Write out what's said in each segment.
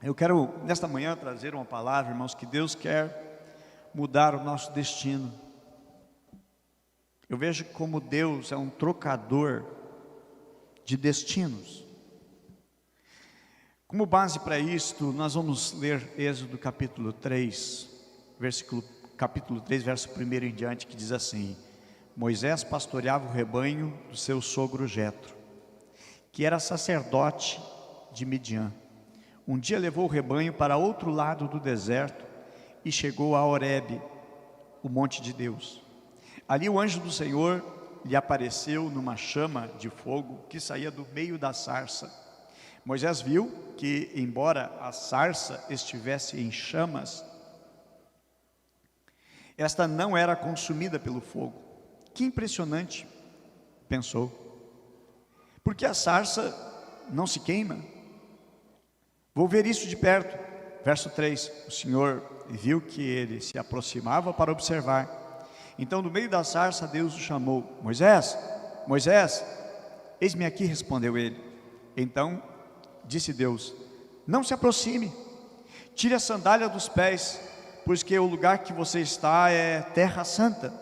Eu quero, nesta manhã, trazer uma palavra, irmãos, que Deus quer mudar o nosso destino. Eu vejo como Deus é um trocador de destinos. Como base para isto, nós vamos ler Êxodo capítulo 3, capítulo 3, verso 1 em diante, que diz assim: Moisés pastoreava o rebanho do seu sogro Jetro, que era sacerdote de Midian. Um dia levou o rebanho para outro lado do deserto e chegou a Horebe, o monte de Deus. Ali o anjo do Senhor lhe apareceu numa chama de fogo que saía do meio da sarça. Moisés viu que, embora a sarça estivesse em chamas, esta não era consumida pelo fogo. Que impressionante, pensou. Por que a sarça não se queima? Vou ver isso de perto. Verso 3, o Senhor viu que ele se aproximava para observar. Então, no meio da sarça, Deus o chamou: Moisés, Moisés, eis-me aqui, respondeu ele. Então, disse Deus: não se aproxime, tire a sandália dos pés, pois que o lugar que você está é terra santa.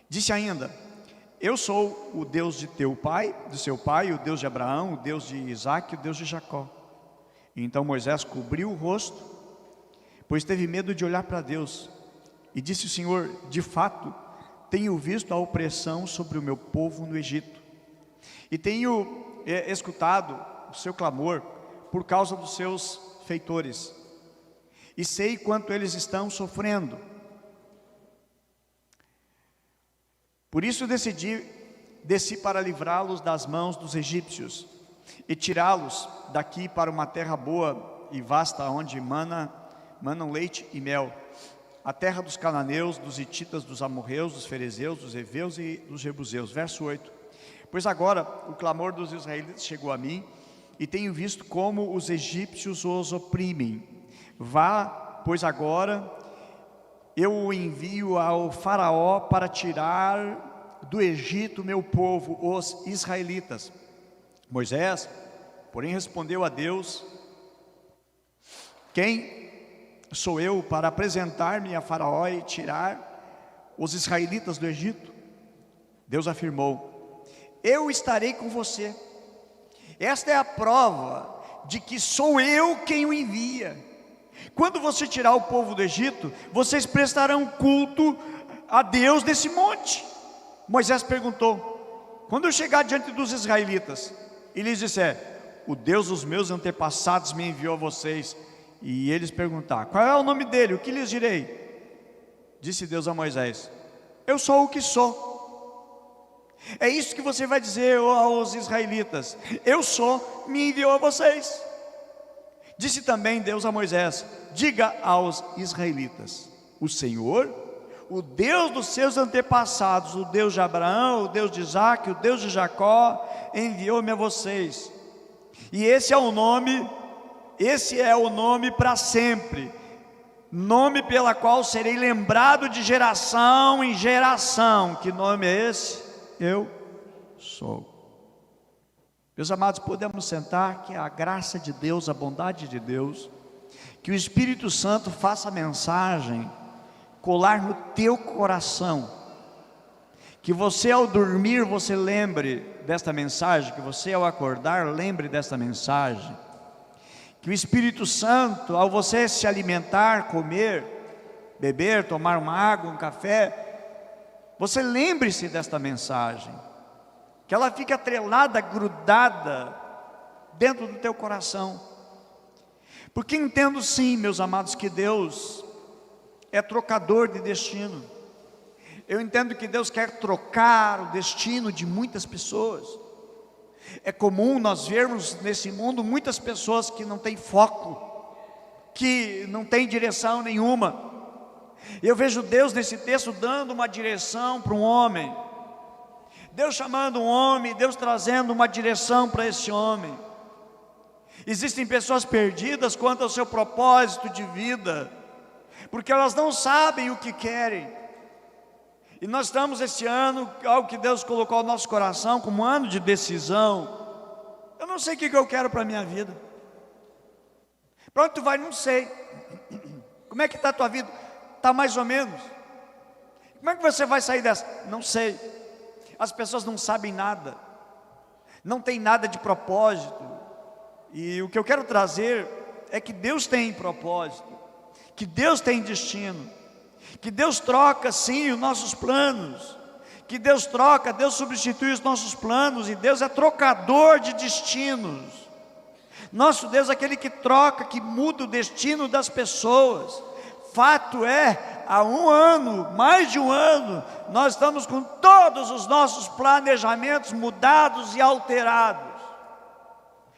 Disse ainda: eu sou o Deus de teu pai, do seu pai, o Deus de Abraão, o Deus de Isaque, o Deus de Jacó. Então Moisés cobriu o rosto, pois teve medo de olhar para Deus. E disse o Senhor: de fato, tenho visto a opressão sobre o meu povo no Egito, e tenho escutado o seu clamor por causa dos seus feitores, e sei quanto eles estão sofrendo. Por isso desci para livrá-los das mãos dos egípcios e tirá-los daqui para uma terra boa e vasta, onde manam leite e mel, a terra dos cananeus, dos hititas, dos amorreus, dos ferezeus, dos heveus e dos jebuseus. Verso 8: pois agora o clamor dos israelitas chegou a mim, e tenho visto como os egípcios os oprimem. Vá, pois agora eu o envio ao faraó para tirar do Egito meu povo, os israelitas. Moisés, porém, respondeu a Deus: quem sou eu para apresentar-me a faraó e tirar os israelitas do Egito? Deus afirmou: eu estarei com você. Esta é a prova de que sou eu quem o envia. Quando você tirar o povo do Egito, vocês prestarão culto a Deus nesse monte. Moisés perguntou: quando eu chegar diante dos israelitas e lhes disser: o Deus dos meus antepassados me enviou a vocês, e eles perguntar: qual é o nome dele? O que lhes direi? Disse Deus a Moisés: eu sou o que sou. É isso que você vai dizer aos israelitas: eu sou, me enviou a vocês. Disse também Deus a Moisés: diga aos israelitas: o Senhor, o Deus dos seus antepassados, o Deus de Abraão, o Deus de Isaque, o Deus de Jacó, enviou-me a vocês. E esse é o nome para sempre, nome pela qual serei lembrado de geração em geração. Que nome é esse? Eu sou. Meus amados, podemos sentar. Que a graça de Deus, a bondade de Deus, que o Espírito Santo faça a mensagem colar no teu coração, que você ao dormir, você lembre desta mensagem, que você ao acordar, lembre desta mensagem, que o Espírito Santo, ao você se alimentar, comer, beber, tomar uma água, um café, você lembre-se desta mensagem, que ela fique atrelada, grudada dentro do teu coração. Porque entendo sim, meus amados, que Deus é trocador de destino. Eu entendo que Deus quer trocar o destino de muitas pessoas. É comum nós vermos nesse mundo muitas pessoas que não têm foco, que não têm direção nenhuma. Eu vejo Deus nesse texto dando uma direção para um homem, Deus chamando um homem, Deus trazendo uma direção para esse homem. Existem pessoas perdidas quanto ao seu propósito de vida, porque elas não sabem o que querem. E nós estamos esse ano, algo que Deus colocou ao nosso coração como um ano de decisão. Eu não sei o que eu quero para a minha vida. Para onde tu vai? Não sei. Como é que está a tua vida? Está mais ou menos. Como é que você vai sair dessa? Não sei. As pessoas não sabem nada, não tem nada de propósito. E o que eu quero trazer é que Deus tem propósito, que Deus tem destino, que Deus troca sim os nossos planos, que Deus troca, Deus substitui os nossos planos, e Deus é trocador de destinos. Nosso Deus é aquele que troca, que muda o destino das pessoas. Fato é, há um ano, mais de um ano, nós estamos com todos os nossos planejamentos mudados e alterados.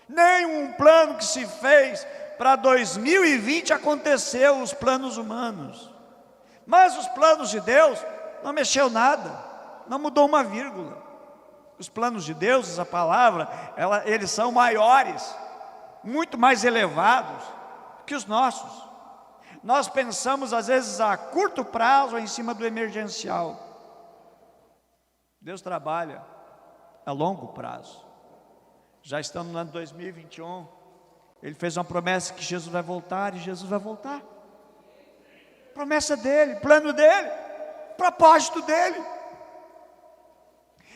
Nenhum plano que se fez para 2020 aconteceu, os planos humanos. Mas os planos de Deus não mexeu nada, não mudou uma vírgula. Os planos de Deus, essa palavra, eles são maiores, muito mais elevados que os nossos. Nós pensamos às vezes a curto prazo em cima do emergencial. Deus trabalha a longo prazo. Já estamos no ano 2021. Ele fez uma promessa que Jesus vai voltar, e Jesus vai voltar. Promessa dele, plano dele, propósito dele.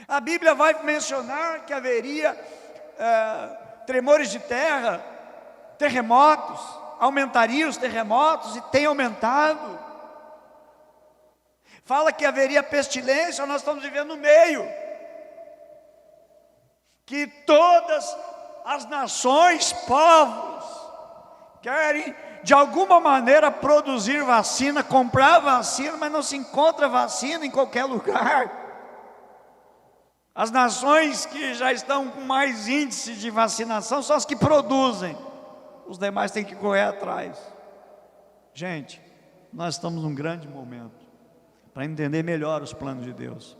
A Bíblia vai mencionar que haveria tremores de terra, terremotos, aumentaria os terremotos, e tem aumentado. Fala que haveria pestilência, nós estamos vivendo no meio. Que todas as nações, povos, querem de alguma maneira produzir vacina, comprar vacina, mas não se encontra vacina em qualquer lugar. As nações que já estão com mais índice de vacinação são as que produzem. Os demais têm que correr atrás. Gente, nós estamos num grande momento para entender melhor os planos de Deus.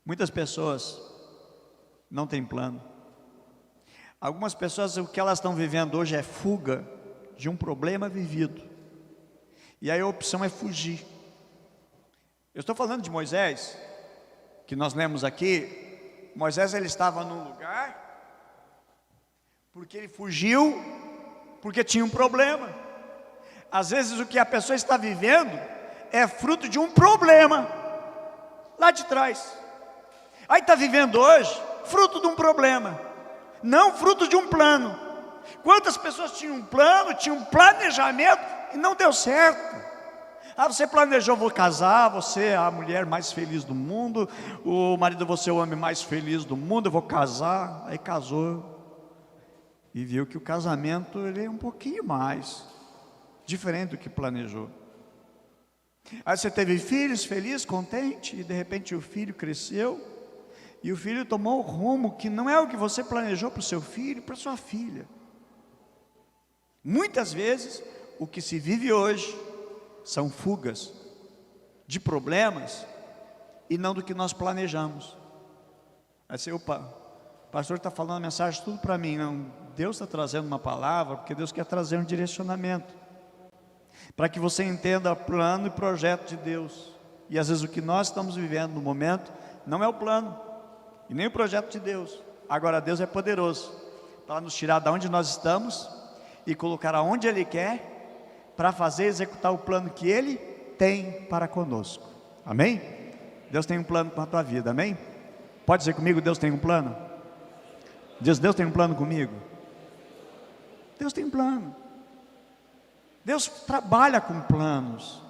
Muitas pessoas não têm plano. Algumas pessoas, o que elas estão vivendo hoje é fuga de um problema vivido. E aí a opção é fugir. Eu estou falando de Moisés, que nós lemos aqui. Moisés, ele estava num lugar porque ele fugiu, porque tinha um problema. Às vezes o que a pessoa está vivendo é fruto de um problema lá de trás. Aí está vivendo hoje fruto de um problema, não fruto de um plano. Quantas pessoas tinham um plano, tinham um planejamento e não deu certo? Você planejou, vou casar, você é a mulher mais feliz do mundo, o marido, você é o homem mais feliz do mundo, eu vou casar. Aí casou e viu que o casamento ele é um pouquinho mais diferente do que planejou. Aí você teve filhos, feliz, contente, e de repente o filho cresceu, e o filho tomou o rumo que não é o que você planejou para o seu filho, para a sua filha. Muitas vezes, o que se vive hoje são fugas de problemas e não do que nós planejamos. Aí você, opa, o pastor está falando a mensagem tudo para mim. Não, Deus está trazendo uma palavra, porque Deus quer trazer um direcionamento, para que você entenda o plano e projeto de Deus. E às vezes o que nós estamos vivendo no momento não é o plano e nem o projeto de Deus. Agora Deus é poderoso para nos tirar de onde nós estamos e colocar aonde Ele quer, para fazer executar o plano que Ele tem para conosco. Amém? Deus tem um plano para a tua vida, amém? Pode dizer comigo, Deus tem um plano? Deus tem um plano comigo? Deus tem um plano. Deus trabalha com planos.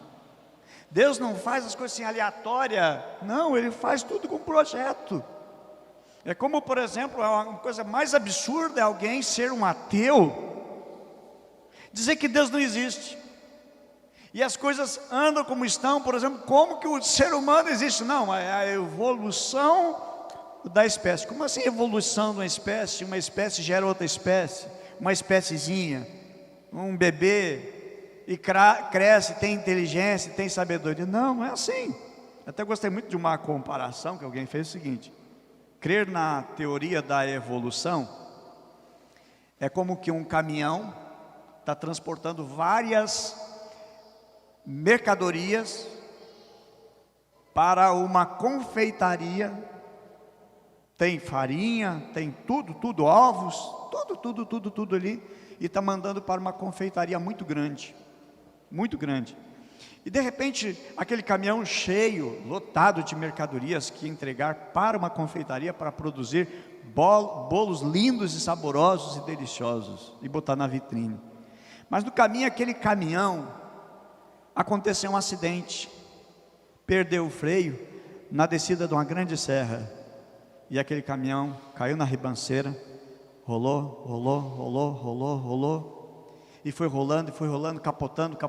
Deus não faz as coisas assim aleatórias, não, Ele faz tudo com projeto. É como, por exemplo, uma coisa mais absurda é alguém ser um ateu, dizer que Deus não existe, e as coisas andam como estão. Por exemplo, como que o ser humano existe? Não, é a evolução da espécie. Como assim evolução de uma espécie gera outra espécie, uma espéciezinha, um bebê, e cresce, tem inteligência, tem sabedoria. Não, não é assim. Até gostei muito de uma comparação que alguém fez, o seguinte: crer na teoria da evolução é como que um caminhão está transportando várias mercadorias para uma confeitaria. Tem farinha, tem tudo, ovos, tudo ali. e está mandando para uma confeitaria muito grande, muito grande. E de repente, aquele caminhão cheio, lotado de mercadorias que ia entregar para uma confeitaria para produzir bolos lindos e saborosos e deliciosos e botar na vitrine. Mas no caminho, aquele caminhão, aconteceu um acidente, perdeu o freio na descida de uma grande serra, e aquele caminhão caiu na ribanceira, rolou, e foi rolando, capotando,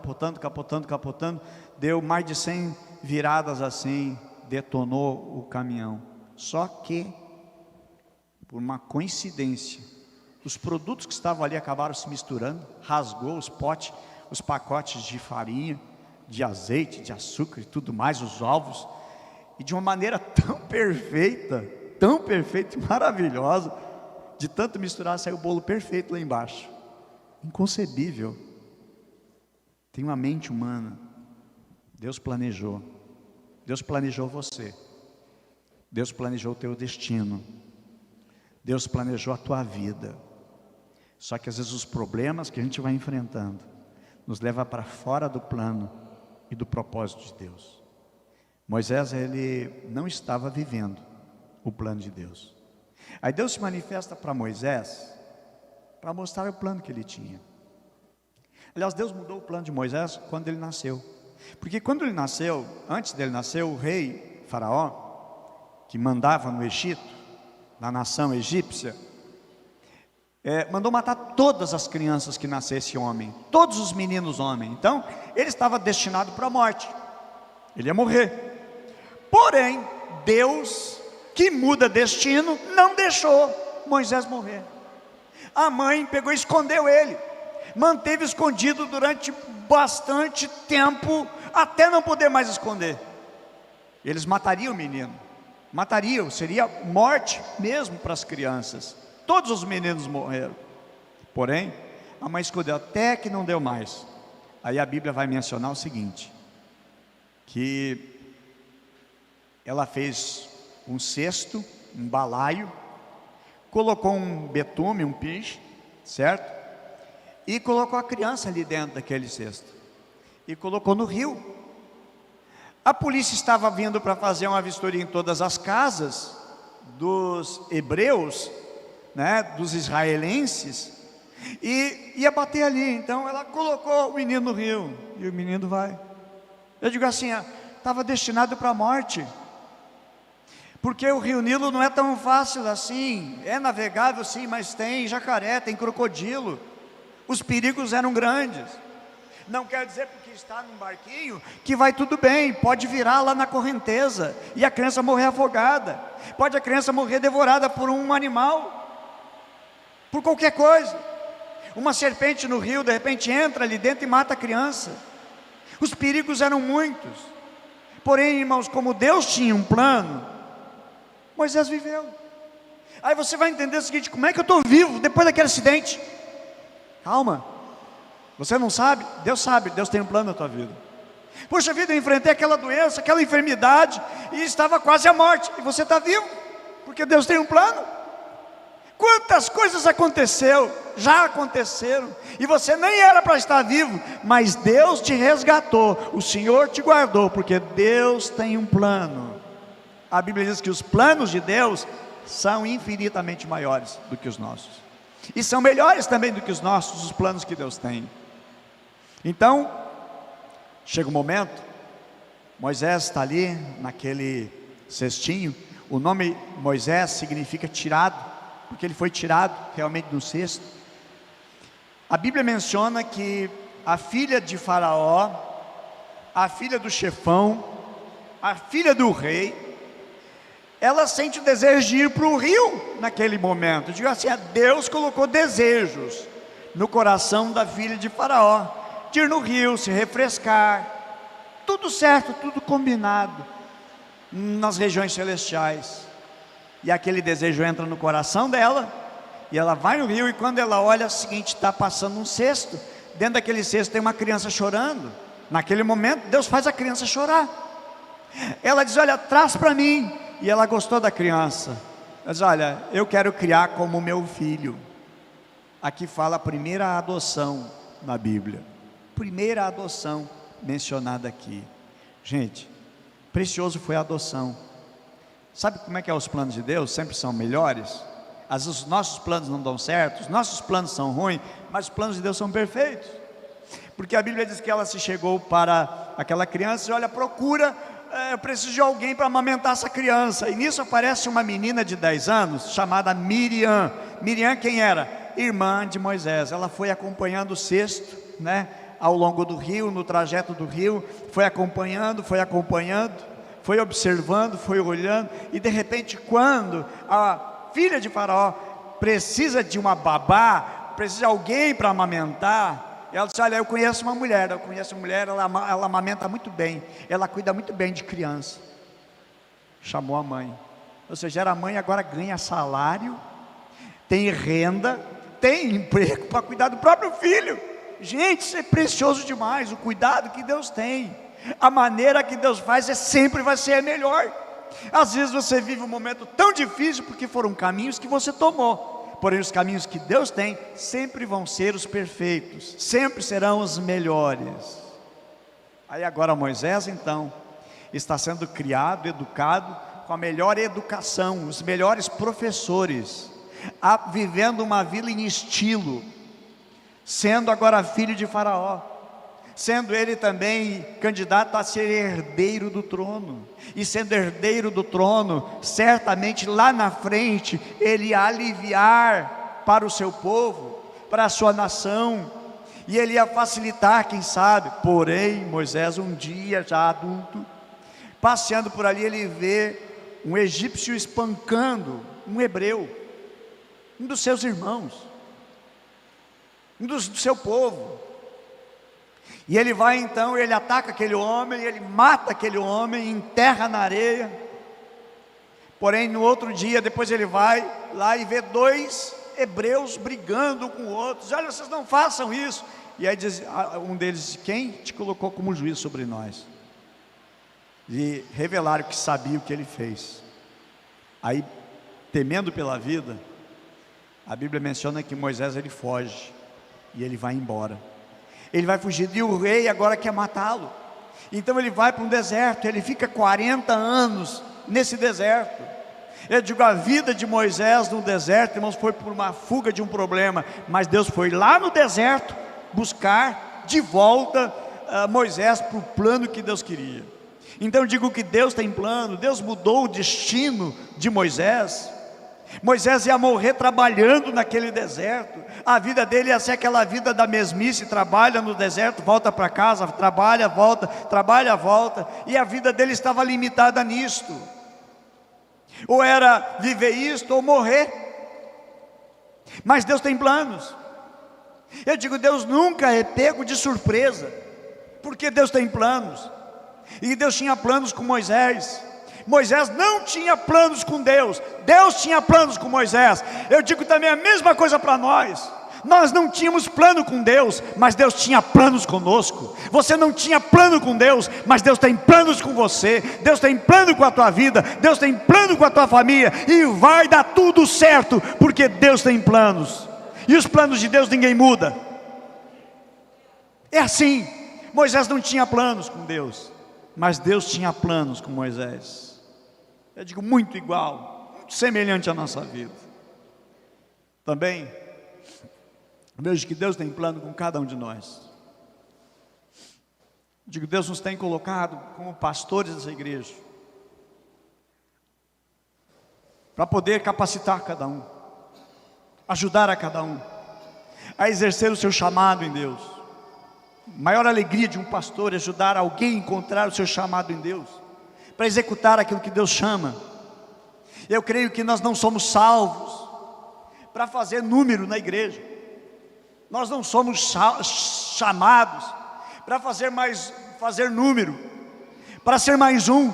deu mais de 100 viradas assim, detonou o caminhão. Só que, por uma coincidência, os produtos que estavam ali acabaram se misturando, rasgou os potes, os pacotes de farinha, de azeite, de açúcar e tudo mais, os ovos, e de uma maneira tão perfeita e maravilhosa, de tanto misturar, saiu o bolo perfeito lá embaixo. Inconcebível. Tem uma mente humana. Deus planejou você, Deus planejou o teu destino, Deus planejou a tua vida. Só que às vezes os problemas que a gente vai enfrentando nos leva para fora do plano e do propósito de Deus. Moisés, ele não estava vivendo o plano de Deus. Aí Deus se manifesta para Moisés para mostrar o plano que ele tinha. Aliás, Deus mudou o plano de Moisés quando ele nasceu. Porque quando ele nasceu, antes dele nascer, o rei Faraó, que mandava no Egito, na nação egípcia, mandou matar todas as crianças que nascessem homem, todos os meninos homens. Então, ele estava destinado para a morte, ele ia morrer. Porém, Deus, que muda destino, não deixou Moisés morrer. A mãe pegou e escondeu ele, manteve escondido durante bastante tempo, até não poder mais esconder. Eles matariam o menino, seria morte mesmo para as crianças. Todos os meninos morreram. Porém, a mãe escondeu até que não deu mais. Aí a Bíblia vai mencionar o seguinte, que ela fez um cesto, um balaio, colocou um betume, um piche, certo? E colocou a criança ali dentro daquele cesto, e colocou no rio. A polícia estava vindo para fazer uma vistoria em todas as casas dos hebreus, né, dos israelenses, e ia bater ali. Então ela colocou o menino no rio, e o menino vai. Eu digo assim, estava destinado para a morte, porque o rio Nilo não é tão fácil assim. É navegável sim, mas tem jacaré, tem crocodilo. Os perigos eram grandes. Não quer dizer porque está num barquinho que vai tudo bem. Pode virar lá na correnteza e a criança morrer afogada. Pode a criança morrer devorada por um animal, por qualquer coisa. Uma serpente no rio de repente entra ali dentro e mata a criança. Os perigos eram muitos. Porém, irmãos, como Deus tinha um plano, Moisés viveu. Aí você vai entender o seguinte: como é que eu estou vivo depois daquele acidente? Calma, você não sabe? Deus sabe, Deus tem um plano na tua vida. Poxa vida, eu enfrentei aquela doença, aquela enfermidade, e estava quase à morte, e você está vivo, porque Deus tem um plano. Quantas coisas já aconteceram, e você nem era para estar vivo, mas Deus te resgatou, o Senhor te guardou, porque Deus tem um plano. A Bíblia diz que os planos de Deus são infinitamente maiores do que os nossos, e são melhores também do que os nossos, os planos que Deus tem. Então, chega um momento, Moisés está ali, naquele cestinho. O nome Moisés significa tirado, porque ele foi tirado realmente do cesto. A Bíblia menciona que a filha de Faraó, a filha do chefão, a filha do rei, ela sente o desejo de ir para o rio naquele momento. Digo assim, Deus colocou desejos no coração da filha de Faraó, de ir no rio, se refrescar, tudo certo, tudo combinado, nas regiões celestiais. E aquele desejo entra no coração dela, e ela vai no rio, e quando ela olha, é o seguinte, está passando um cesto, dentro daquele cesto tem uma criança chorando. Naquele momento, Deus faz a criança chorar. Ela diz, olha, traz para mim. E ela gostou da criança. Ela diz, olha, eu quero criar como meu filho. Aqui fala a primeira adoção na Bíblia. Primeira adoção mencionada aqui. Gente, precioso foi a adoção. Sabe como é que é os planos de Deus? Sempre são melhores. Às vezes os nossos planos não dão certo, os nossos planos são ruins, mas os planos de Deus são perfeitos. Porque a Bíblia diz que ela se chegou para aquela criança e olha, procura, eu preciso de alguém para amamentar essa criança. E nisso aparece uma menina de 10 anos, chamada Miriam. Miriam quem era? Irmã de Moisés. Ela foi acompanhando o cesto, né, ao longo do rio, no trajeto do rio, foi acompanhando, foi observando, foi olhando, e de repente quando a filha de Faraó precisa de uma babá, precisa de alguém para amamentar, ela disse, olha, eu conheço uma mulher, ela amamenta muito bem, ela cuida muito bem de criança. Chamou a mãe, ou seja, era a mãe, agora ganha salário, tem renda, tem emprego para cuidar do próprio filho. Gente, isso é precioso demais, o cuidado que Deus tem, a maneira que Deus faz sempre vai ser a melhor. Às vezes você vive um momento tão difícil porque foram caminhos que você tomou, porém os caminhos que Deus tem sempre vão ser os perfeitos, sempre serão os melhores. Aí agora Moisés então está sendo criado, educado com a melhor educação, os melhores professores, vivendo uma vida em estilo, sendo agora filho de Faraó, sendo ele também candidato a ser herdeiro do trono, e sendo herdeiro do trono, certamente lá na frente, ele ia aliviar para o seu povo, para a sua nação, e ele ia facilitar, quem sabe. Porém, Moisés um dia já adulto, passeando por ali, ele vê um egípcio espancando um hebreu, um dos seus irmãos, do seu povo, e ele vai então, ele ataca aquele homem, ele mata aquele homem, enterra na areia. Porém no outro dia, depois ele vai lá e vê 2 hebreus brigando com outros, olha, vocês não façam isso. E aí diz, um deles disse, quem te colocou como juiz sobre nós? E revelaram que sabia o que ele fez. Aí, temendo pela vida, a Bíblia menciona que Moisés ele foge, e ele vai embora. Ele vai fugir, e o rei agora quer matá-lo. Então ele vai para um deserto, ele fica 40 anos nesse deserto. Eu digo, a vida de Moisés no deserto, irmãos, foi por uma fuga de um problema, mas Deus foi lá no deserto buscar de volta Moisés para o plano que Deus queria. Então eu digo que Deus tem plano. Deus mudou o destino de Moisés. Moisés ia morrer trabalhando naquele deserto, a vida dele ia ser aquela vida da mesmice, trabalha no deserto, volta para casa, trabalha, volta, e a vida dele estava limitada nisto, ou era viver isto ou morrer. Mas Deus tem planos. Eu digo, Deus nunca é pego de surpresa, porque Deus tem planos, e Deus tinha planos com Moisés. Moisés não tinha planos com Deus, Deus tinha planos com Moisés. Eu digo também a mesma coisa para nós. Nós não tínhamos plano com Deus, mas Deus tinha planos conosco. Você não tinha plano com Deus, mas Deus tem planos com você. Deus tem plano com a tua vida, Deus tem plano com a tua família, e vai dar tudo certo, porque Deus tem planos, e os planos de Deus ninguém muda. É assim. Moisés não tinha planos com Deus, mas Deus tinha planos com Moisés. Eu digo, muito igual, muito semelhante à nossa vida. Também vejo que Deus tem plano com cada um de nós. Eu digo, Deus nos tem colocado como pastores dessa igreja, para poder capacitar cada um, ajudar a cada um a exercer o seu chamado em Deus. A maior alegria de um pastor é ajudar alguém a encontrar o seu chamado em Deus, para executar aquilo que Deus chama. Eu creio que nós não somos salvos para fazer número na igreja. Nós não somos chamados para fazer número, para ser mais um,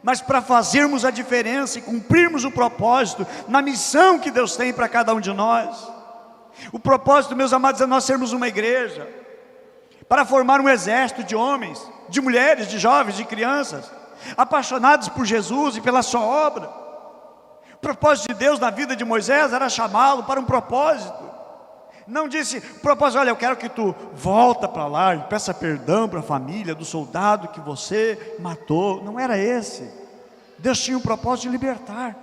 mas para fazermos a diferença e cumprirmos o propósito na missão que Deus tem para cada um de nós. O propósito, meus amados, é nós sermos uma igreja para formar um exército de homens, de mulheres, de jovens, de crianças, apaixonados por Jesus e pela sua obra. O propósito de Deus na vida de Moisés era chamá-lo para um propósito. Não disse, propósito, olha, eu quero que tu volta para lá e peça perdão para a família do soldado que você matou. Não era esse. Deus tinha um propósito de libertar.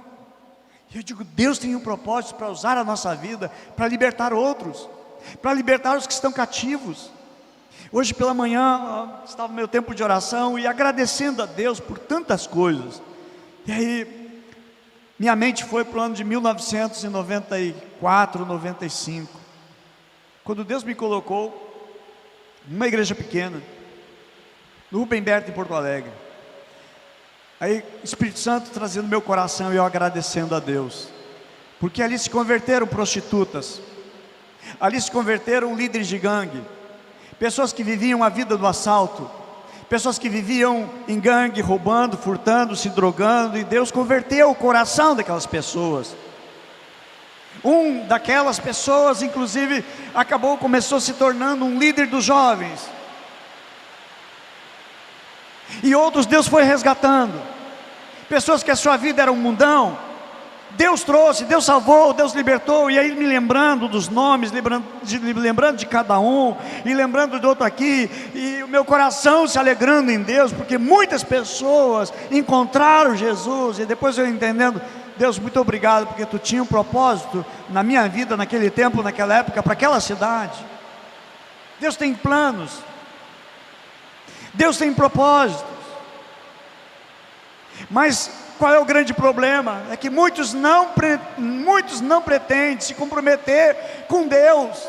E eu digo, Deus tem um propósito para usar a nossa vida, para libertar outros, para libertar os que estão cativos. Hoje pela manhã, estava no meu tempo de oração e agradecendo a Deus por tantas coisas. E aí, minha mente foi para o ano de 1994, 95. Quando Deus me colocou numa igreja pequena, no Rubem Berta, em Porto Alegre. Aí, Espírito Santo trazendo meu coração e eu agradecendo a Deus. Porque ali se converteram prostitutas, ali se converteram líderes de gangue, pessoas que viviam a vida do assalto, pessoas que viviam em gangue, roubando, furtando, se drogando, e Deus converteu o coração daquelas pessoas. Um daquelas pessoas, inclusive, começou se tornando um líder dos jovens. E outros Deus foi resgatando. Pessoas que a sua vida era um mundão, Deus trouxe, Deus salvou, Deus libertou. E aí me lembrando dos nomes, lembrando de cada um, e lembrando de outro aqui, e o meu coração se alegrando em Deus, porque muitas pessoas encontraram Jesus. E depois eu entendendo, Deus, muito obrigado, porque tu tinha um propósito na minha vida, naquele tempo, naquela época, para aquela cidade. Deus tem planos, Deus tem propósitos. Mas qual é o grande problema? É que muitos não pretendem se comprometer com Deus,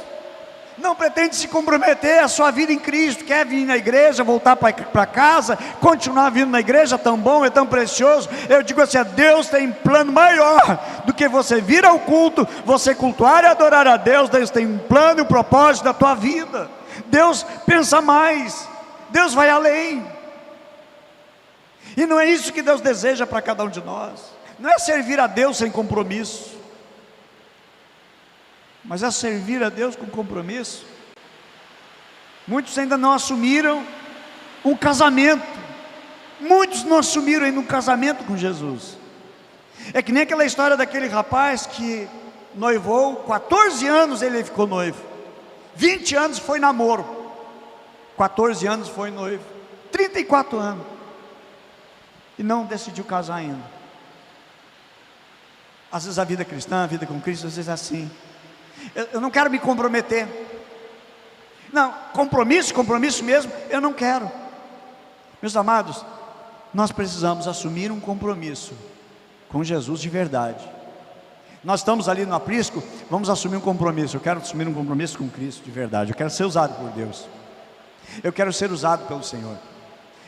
não pretendem se comprometer a sua vida em Cristo. Quer vir na igreja, voltar para casa, continuar vindo na igreja, tão bom, é tão precioso. Eu digo assim, Deus tem plano maior do que você vir ao culto, você cultuar e adorar a Deus. Deus tem um plano e um propósito da tua vida. Deus pensa mais, Deus vai além. E não é isso que Deus deseja para cada um de nós. Não é servir a Deus sem compromisso, mas é servir a Deus com compromisso. Muitos ainda não assumiram um casamento. Muitos não assumiram ainda um casamento com Jesus. É que nem aquela história daquele rapaz que noivou, 14 anos ele ficou noivo, 20 anos foi namoro, 14 anos foi noivo, 34 anos, e não decidiu casar ainda. Às vezes a vida cristã, a vida com Cristo, às vezes é assim. Eu não quero me comprometer. Não, compromisso mesmo, eu não quero. Meus amados, nós precisamos assumir um compromisso com Jesus de verdade. Nós estamos ali no aprisco, vamos assumir um compromisso. Eu quero assumir um compromisso com Cristo de verdade. Eu quero ser usado por Deus. Eu quero ser usado pelo Senhor.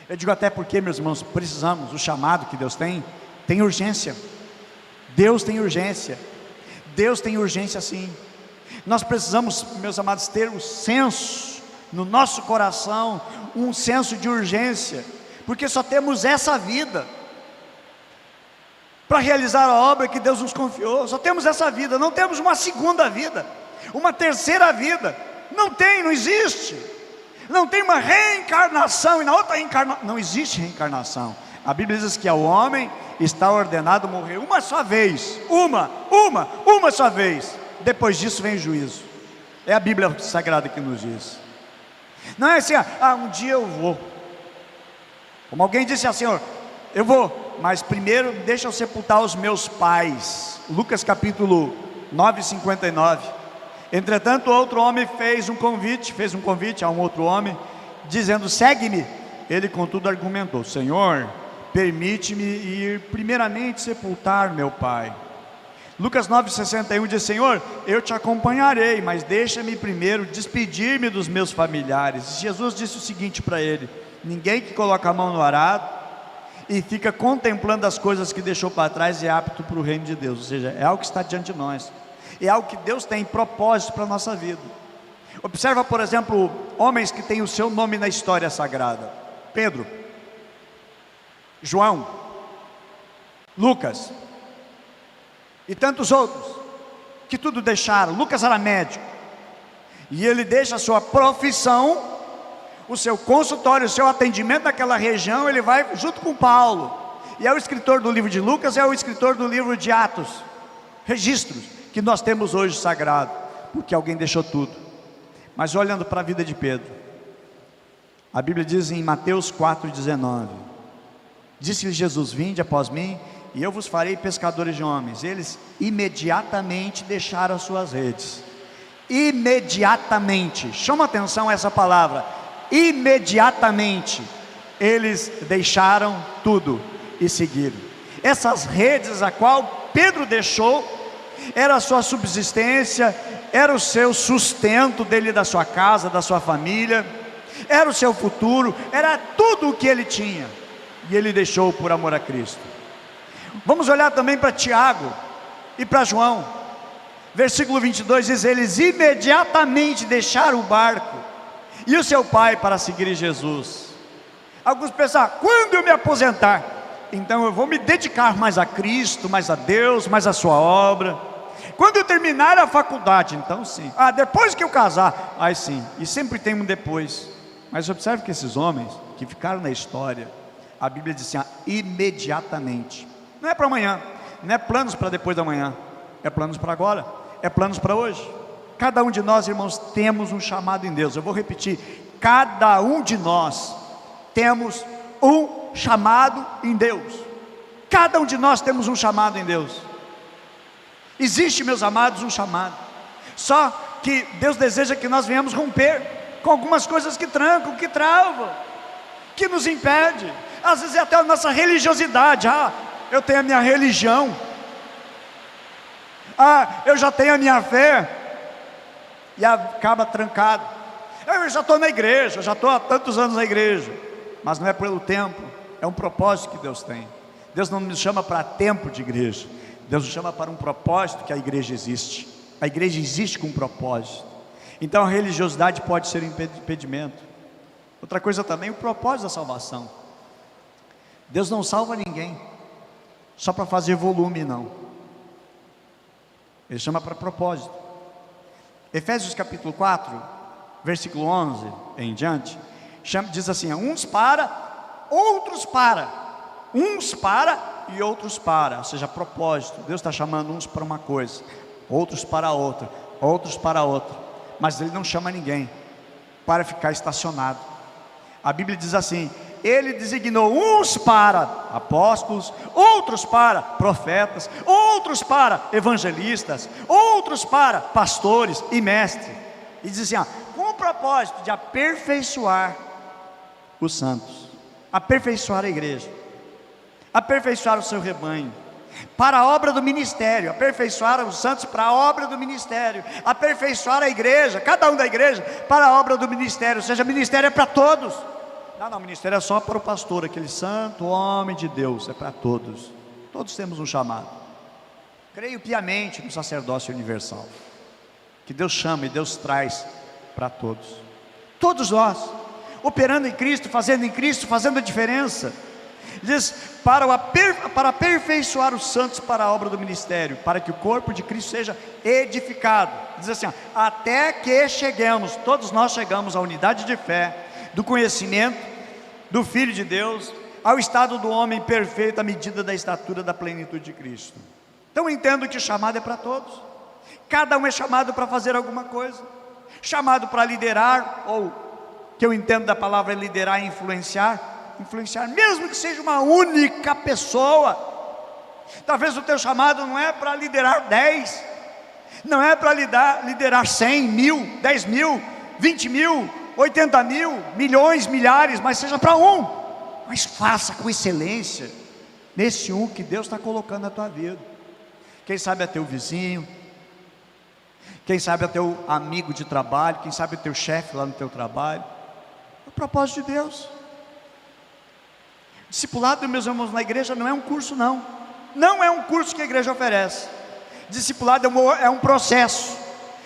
Eu digo até porque, meus irmãos, precisamos, o chamado que Deus tem urgência. Deus tem urgência. Deus tem urgência sim. Nós precisamos, meus amados, ter um senso no nosso coração, um senso de urgência, porque só temos essa vida para realizar a obra que Deus nos confiou. Só temos essa vida, não temos uma segunda vida, uma terceira vida. Não existe. Não tem uma reencarnação e na outra reencarnação. Não existe reencarnação. A Bíblia diz que ao homem está ordenado morrer uma só vez. Uma só vez. Depois disso vem o juízo. É a Bíblia Sagrada que nos diz. Não é assim, um dia eu vou. Como alguém disse assim, eu vou, mas primeiro deixa eu sepultar os meus pais. Lucas capítulo 9, 59. Entretanto, outro homem fez um convite a um outro homem, dizendo, segue-me. Ele contudo argumentou, Senhor, permite-me ir primeiramente sepultar meu pai. Lucas 9,61 diz, Senhor, eu te acompanharei, mas deixa-me primeiro despedir-me dos meus familiares. Jesus disse o seguinte para ele, ninguém que coloca a mão no arado e fica contemplando as coisas que deixou para trás é apto para o reino de Deus. Ou seja, é algo que está diante de nós, é algo que Deus tem propósito para a nossa vida. Observa, por exemplo, homens que têm o seu nome na história sagrada: Pedro, João, Lucas e tantos outros, que tudo deixaram. Lucas era médico, e ele deixa a sua profissão, o seu consultório, o seu atendimento naquela região, ele vai junto com Paulo, e é o escritor do livro de Lucas, é o escritor do livro de Atos, registros que nós temos hoje sagrado. porque alguém deixou tudo. Mas olhando para a vida de Pedro, a Bíblia diz em Mateus 4,19: disse-lhe Jesus: vinde após mim, e eu vos farei pescadores de homens. Eles imediatamente deixaram as suas redes. Imediatamente, chama atenção essa palavra, imediatamente, eles deixaram tudo e seguiram. Essas redes a qual Pedro deixou, era a sua subsistência, era o seu sustento dele, da sua casa, da sua família, era o seu futuro, era tudo o que ele tinha, e ele deixou por amor a Cristo. Vamos olhar também para Tiago e para João, versículo 22 diz: eles imediatamente deixaram o barco e o seu pai para seguir Jesus. Alguns pensam: quando eu me aposentar, então eu vou me dedicar mais a Cristo, mais a Deus, mais a sua obra. Quando eu terminar a faculdade, então sim. Depois que eu casar, aí sim. E sempre tem um depois. Mas observe que esses homens que ficaram na história, a Bíblia diz assim: imediatamente. Não é para amanhã, não é planos para depois da manhã, é planos para agora, é planos para hoje. Cada um de nós, irmãos, temos um chamado em Deus. Eu vou repetir: cada um de nós temos um chamado em Deus. Cada um de nós temos um chamado em Deus. Existe, meus amados, um chamado. Só que Deus deseja que nós venhamos romper com algumas coisas que trancam, que travam, que nos impede. Às vezes é até a nossa religiosidade. Eu tenho a minha religião, eu já tenho a minha fé, e acaba trancado. Eu já estou na igreja, já estou há tantos anos na igreja, mas não é pelo tempo, é um propósito que Deus tem. Deus não nos chama para tempo de igreja, Deus nos chama para um propósito que a igreja existe. A igreja existe com um propósito. Então a religiosidade pode ser um impedimento. Outra coisa também, o propósito da salvação. Deus não salva ninguém só para fazer volume, não. Ele chama para propósito. Efésios capítulo 4, versículo 11 em diante, diz assim: uns para, outros para, uns para e outros para. Ou seja, propósito. Deus está chamando uns para uma coisa, outros para outra, outros para outra. Mas Ele não chama ninguém para ficar estacionado. A Bíblia diz assim: Ele designou uns para apóstolos, outros para profetas, outros para evangelistas, outros para pastores e mestres. E diz assim: com o propósito de aperfeiçoar os santos, aperfeiçoar a igreja, aperfeiçoar o seu rebanho, para a obra do ministério, aperfeiçoar os santos para a obra do ministério, aperfeiçoar a igreja, cada um da igreja, para a obra do ministério. Ou seja, ministério é para todos. Não, ministério é só para o pastor, aquele santo homem de Deus. É para todos. Todos temos um chamado. Creio piamente no sacerdócio universal, que Deus chama e Deus traz para todos. Todos nós, operando em Cristo, fazendo a diferença. Diz, para aperfeiçoar os santos para a obra do ministério, para que o corpo de Cristo seja edificado. Diz assim: até que cheguemos, todos nós chegamos à unidade de fé, do conhecimento do Filho de Deus, ao estado do homem perfeito, à medida da estatura da plenitude de Cristo. Então eu entendo que o chamado é para todos. Cada um é chamado para fazer alguma coisa. Chamado para liderar, ou que eu entendo da palavra liderar e influenciar, mesmo que seja uma única pessoa. Talvez o teu chamado não é para liderar 10, não é para liderar 100, 1000, 10 mil, 20 mil, 80 mil, milhões, milhares, mas seja para um. Mas faça com excelência nesse um que Deus está colocando na tua vida. Quem sabe é teu vizinho, quem sabe é teu amigo de trabalho, quem sabe é teu chefe lá no teu trabalho. É o propósito de Deus. Discipulado, meus irmãos, na igreja não é um curso, não é um curso que a igreja oferece. Discipulado é um processo.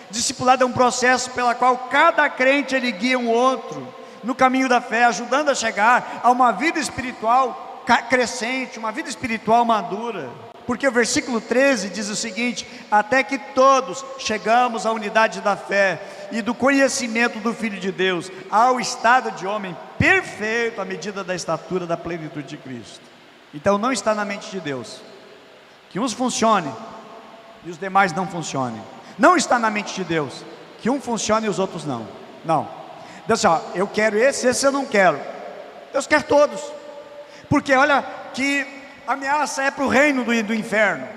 Discipulado é um processo pela qual cada crente ele guia um outro no caminho da fé, ajudando a chegar a uma vida espiritual crescente, uma vida espiritual madura. Porque o versículo 13 diz o seguinte: até que todos chegamos à unidade da fé e do conhecimento do Filho de Deus, ao estado de homem perfeito, à medida da estatura da plenitude de Cristo. Então não está na mente de Deus que uns funcionem e os demais não funcionem. Não está na mente de Deus que um funcione e os outros não. Não. Deus diz, ó, eu quero esse eu não quero. Deus quer todos. Porque olha que a ameaça é para o reino do inferno,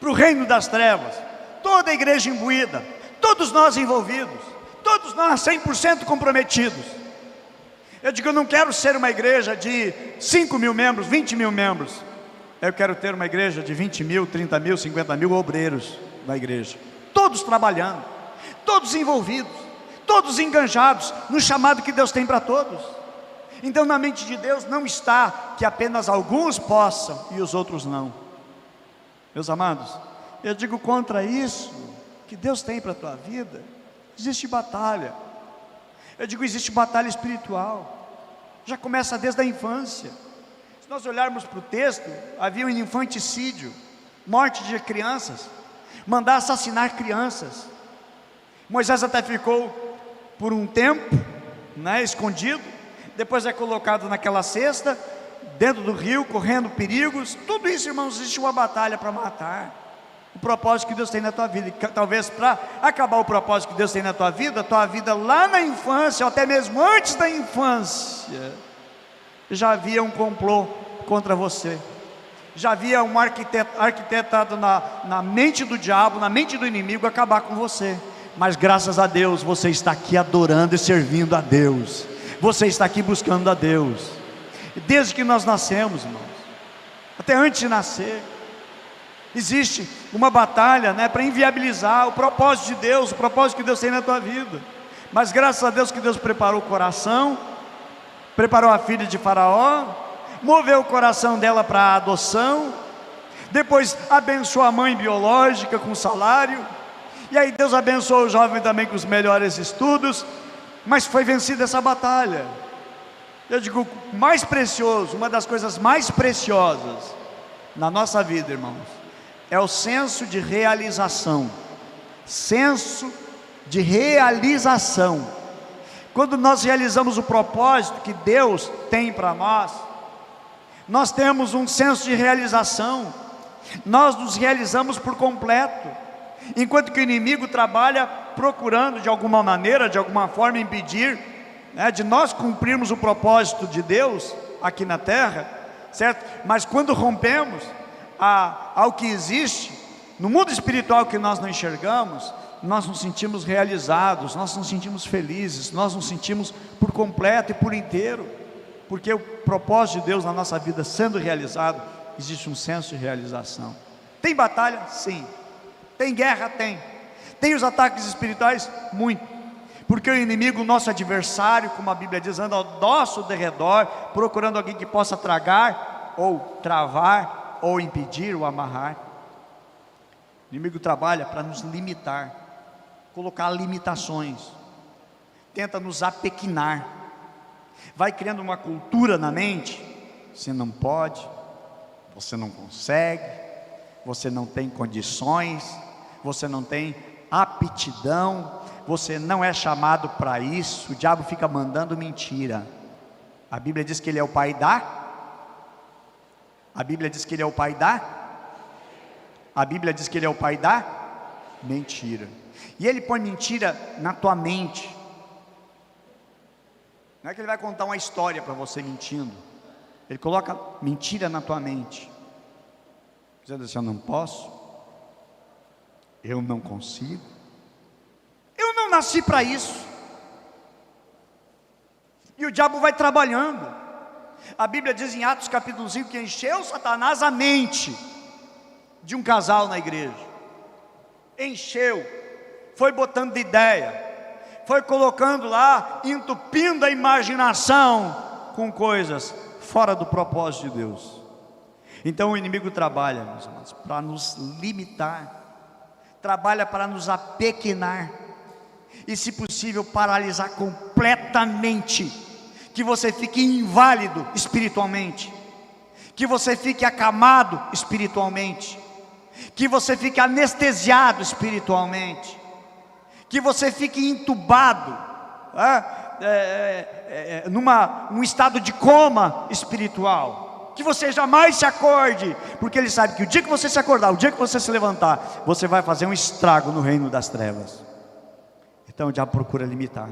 para o reino das trevas. Toda a igreja imbuída, todos nós envolvidos, todos nós 100% comprometidos. Eu digo, eu não quero ser uma igreja de 5 mil membros, 20 mil membros. Eu quero ter uma igreja de 20 mil, 30 mil, 50 mil obreiros da igreja. Todos trabalhando, todos envolvidos, todos enganjados no chamado que Deus tem para todos. Então na mente de Deus não está que apenas alguns possam e os outros não. Meus amados, eu digo, contra isso que Deus tem para a tua vida, existe batalha. Eu digo, existe batalha espiritual. Já começa desde a infância. Se nós olharmos para o texto, havia um infanticídio, morte de crianças, mandar assassinar crianças. Moisés até ficou por um tempo, escondido. Depois é colocado naquela cesta, dentro do rio, correndo perigos. Tudo isso, irmãos, existe uma batalha para matar o propósito que Deus tem na tua vida. E talvez para acabar o propósito que Deus tem na tua vida lá na infância, ou até mesmo antes da infância, já havia um complô contra você. Já havia um arquitetado na mente do diabo, na mente do inimigo, acabar com você. Mas graças a Deus, você está aqui adorando e servindo a Deus. Você está aqui buscando a Deus. Desde que nós nascemos, irmãos, até antes de nascer, existe uma batalha, para inviabilizar o propósito de Deus, o propósito que Deus tem na tua vida. Mas graças a Deus que Deus preparou o coração, preparou a filha de Faraó, moveu o coração dela para a adoção, depois abençoou a mãe biológica com salário, e aí Deus abençoou o jovem também com os melhores estudos. Mas foi vencida essa batalha. Eu digo, mais precioso, uma das coisas mais preciosas na nossa vida, irmãos, é o senso de realização. Senso de realização. Quando nós realizamos o propósito que Deus tem para nós temos um senso de realização. Nós nos realizamos por completo. Enquanto que o inimigo trabalha procurando de alguma maneira, de alguma forma impedir, de nós cumprirmos o propósito de Deus aqui na terra, certo? Mas quando rompemos ao que existe no mundo espiritual que nós não enxergamos, nós nos sentimos realizados, nós nos sentimos felizes, nós nos sentimos por completo e por inteiro, porque o propósito de Deus na nossa vida sendo realizado, existe um senso de realização. Tem batalha? Sim. Tem guerra? Tem os ataques espirituais? Muito. Porque o inimigo, nosso adversário, como a Bíblia diz, anda ao nosso derredor, procurando alguém que possa tragar, ou travar, ou impedir, ou amarrar. O inimigo trabalha para nos limitar, colocar limitações, tenta nos apequinar, vai criando uma cultura na mente. Você não pode, você não consegue, você não tem condições, você não tem aptidão, você não é chamado para isso. O diabo fica mandando mentira. A Bíblia diz que ele é o pai da? A Bíblia diz que ele é o pai da? A Bíblia diz que ele é o pai da? Mentira. E ele põe mentira na tua mente. Não é que ele vai contar uma história para você mentindo. Ele coloca mentira na tua mente, dizendo assim: eu não posso, eu não consigo, eu não nasci para isso. E o diabo vai trabalhando. A Bíblia diz em Atos capítulo 5 que encheu Satanás a mente de um casal na igreja. Encheu, foi botando de ideia, foi colocando lá, entupindo a imaginação com coisas fora do propósito de Deus. Então o inimigo trabalha, meus amados, para nos limitar, trabalha para nos apequenar, e se possível paralisar completamente, que você fique inválido espiritualmente, que você fique acamado espiritualmente, que você fique anestesiado espiritualmente, que você fique entubado, num estado de coma espiritual. que você jamais se acorde, porque Ele sabe que o dia que você se acordar, o dia que você se levantar, você vai fazer um estrago no reino das trevas. Então o diabo procura limitar.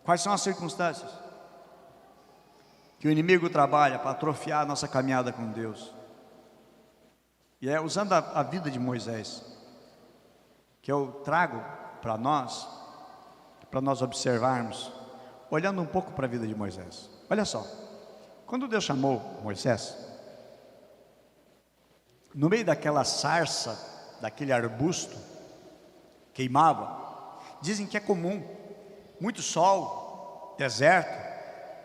Quais são as circunstâncias que o inimigo trabalha para atrofiar a nossa caminhada com Deus? E é usando a vida de Moisés que eu trago para nós observarmos, olhando um pouco para a vida de Moisés. Olha só, quando Deus chamou Moisés, no meio daquela sarça, daquele arbusto, queimava. Dizem que é comum, muito sol, deserto,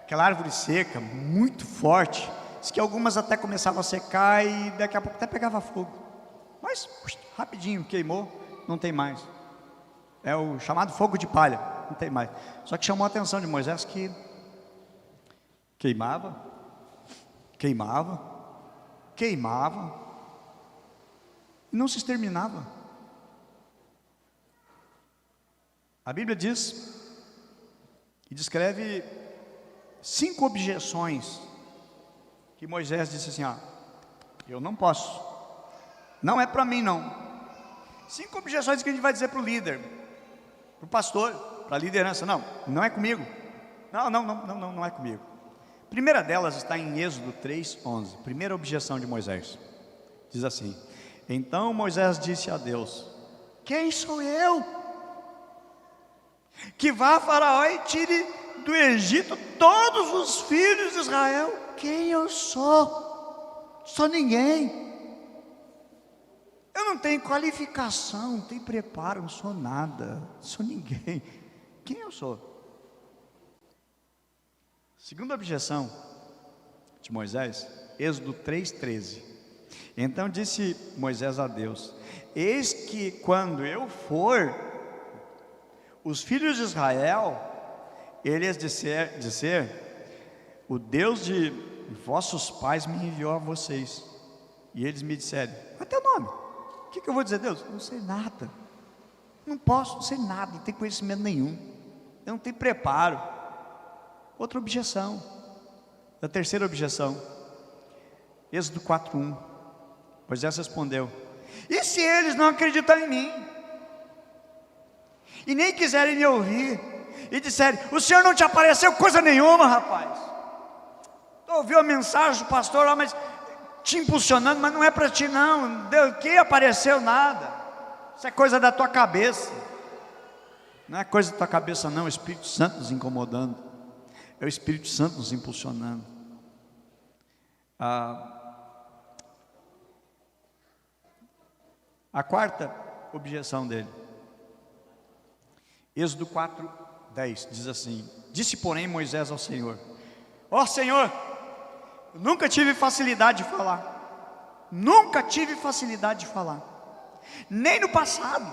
aquela árvore seca, muito forte. Diz que algumas até começavam a secar e daqui a pouco até pegava fogo. Mas rapidinho queimou, não tem mais. É o chamado fogo de palha, não tem mais. Só que chamou a atenção de Moisés que queimava, e não se exterminava. A Bíblia diz e descreve 5 objeções que Moisés disse assim: eu não posso, não é para mim não. 5 objeções que a gente vai dizer para o líder, para o pastor, para a liderança: não é comigo, não é comigo. A primeira delas está em Êxodo 3:11, primeira objeção de Moisés. Diz assim: então Moisés disse a Deus: quem sou eu que vá a Faraó e tire do Egito todos os filhos de Israel? Quem eu sou? Sou ninguém. Eu não tenho qualificação, não tenho preparo, não sou nada, sou ninguém. Quem eu sou? Segunda objeção de Moisés, Êxodo 3:13. Então disse Moisés a Deus: eis que quando eu for, os filhos de Israel, eles dizer, o Deus de vossos pais me enviou a vocês. E eles me disseram: qual é teu nome? O que eu vou dizer? Deus, não sei nada, não posso, não sei nada, não tenho conhecimento nenhum, eu não tenho preparo. Outra objeção, a terceira objeção, Êxodo 4:1. Moisés respondeu: e se eles não acreditarem em mim, e nem quiserem me ouvir, e disserem: o Senhor não te apareceu coisa nenhuma, rapaz, tu ouviu a mensagem do pastor lá, mas te impulsionando, mas não é para ti não, Deus, que apareceu nada, isso é coisa da tua cabeça. Não é coisa da tua cabeça não, é o Espírito Santo nos incomodando, é o Espírito Santo nos impulsionando. A quarta objeção dele, Êxodo 4:10, diz assim: disse porém Moisés ao Senhor: ó Senhor, eu nunca tive facilidade de falar, nem no passado,